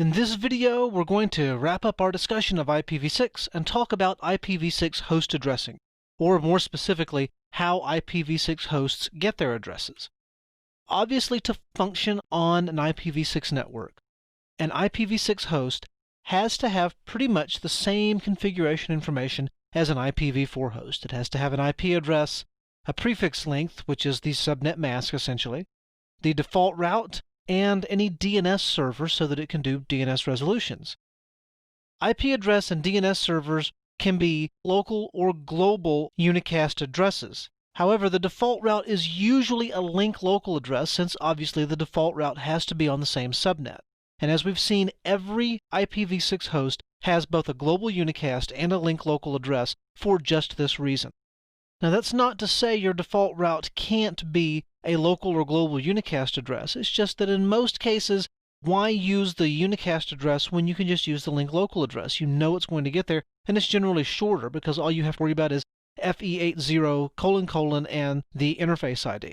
In this video, we're going to wrap up our discussion of IPv6 and talk about IPv6 host addressing, or more specifically, how IPv6 hosts get their addresses. Obviously, to function on an IPv6 network, an IPv6 host has to have pretty much the same configuration information as an IPv4 host. It has to have an IP address, a prefix length, which is the subnet mask essentially, the default route, and any DNS server so that it can do DNS resolutions. IP address and DNS servers can be local or global unicast addresses. However, the default route is usually a link local address, since obviously the default route has to be on the same subnet. And as we've seen, every IPv6 host has both a global unicast and a link local address for just this reason. Now, that's not to say your default route can't be a local or global unicast address. It's just that in most cases, why use the unicast address when you can just use the link local address? You know it's going to get there, and it's generally shorter because all you have to worry about is FE80::, and the interface ID.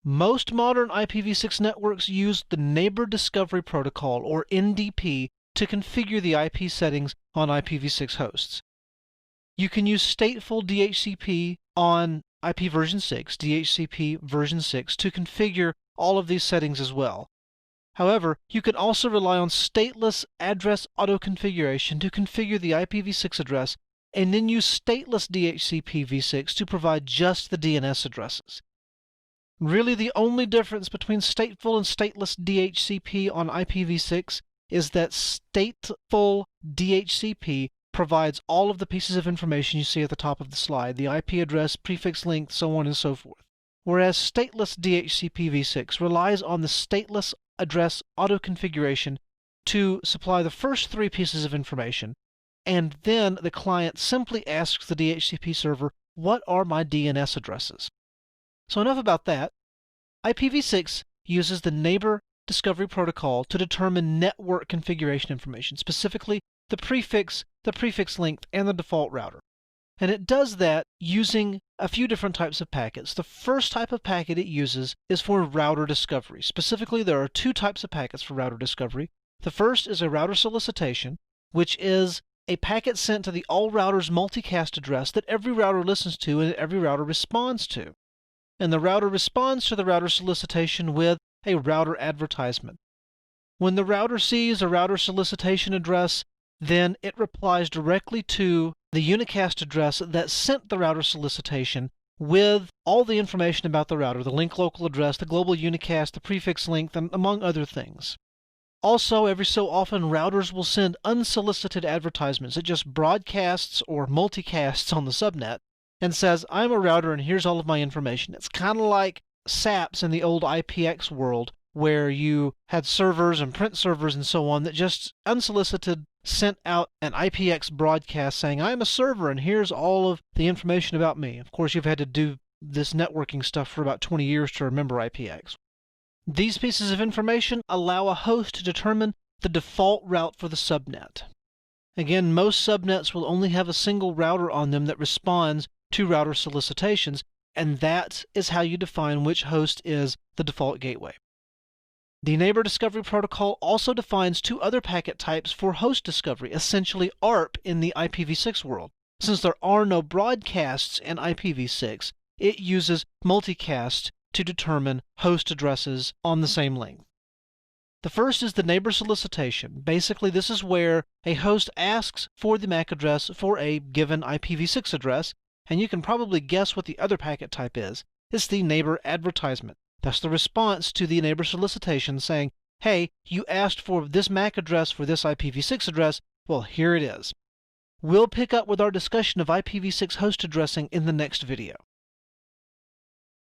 Most modern IPv6 networks use the Neighbor Discovery Protocol, or NDP, to configure the IP settings on IPv6 hosts. You can use stateful DHCP on IP version 6, DHCP version 6, to configure all of these settings as well. However, you can also rely on stateless address auto-configuration to configure the IPv6 address, and then use stateless DHCP v6 to provide just the DNS addresses. Really, the only difference between stateful and stateless DHCP on IPv6 is that stateful DHCP provides all of the pieces of information you see at the top of the slide, the IP address, prefix length, so on and so forth. Whereas stateless DHCP v6 relies on the stateless address auto-configuration to supply the first three pieces of information, and then the client simply asks the DHCP server, what are my DNS addresses? So enough about that. IPv6 uses the Neighbor Discovery Protocol to determine network configuration information, specifically the prefix length, and the default router. And it does that using a few different types of packets. The first type of packet it uses is for router discovery. Specifically, there are two types of packets for router discovery. The first is a router solicitation, which is a packet sent to the all routers multicast address that every router listens to and every router responds to. And the router responds to the router solicitation with a router advertisement. When the router sees a router solicitation address, then it replies directly to the unicast address that sent the router solicitation with all the information about the router, the link local address, the global unicast, the prefix length, and among other things. Also, every so often, routers will send unsolicited advertisements. It just broadcasts or multicasts on the subnet and says, I'm a router and here's all of my information. It's kind of like SAPs in the old IPX world, where you had servers and print servers and so on that just unsolicited sent out an IPX broadcast saying, I'm a server and here's all of the information about me. Of course, you've had to do this networking stuff for about 20 years to remember IPX. These pieces of information allow a host to determine the default route for the subnet. Again, most subnets will only have a single router on them that responds to router solicitations, and that is how you define which host is the default gateway. The Neighbor Discovery Protocol also defines two other packet types for host discovery, essentially ARP in the IPv6 world. Since there are no broadcasts in IPv6, it uses multicast to determine host addresses on the same length. The first is the neighbor solicitation. Basically, this is where a host asks for the MAC address for a given IPv6 address, and you can probably guess what the other packet type is. It's the neighbor advertisement. That's the response to the neighbor solicitation saying, hey, you asked for this MAC address for this IPv6 address, well, here it is. We'll pick up with our discussion of IPv6 host addressing in the next video.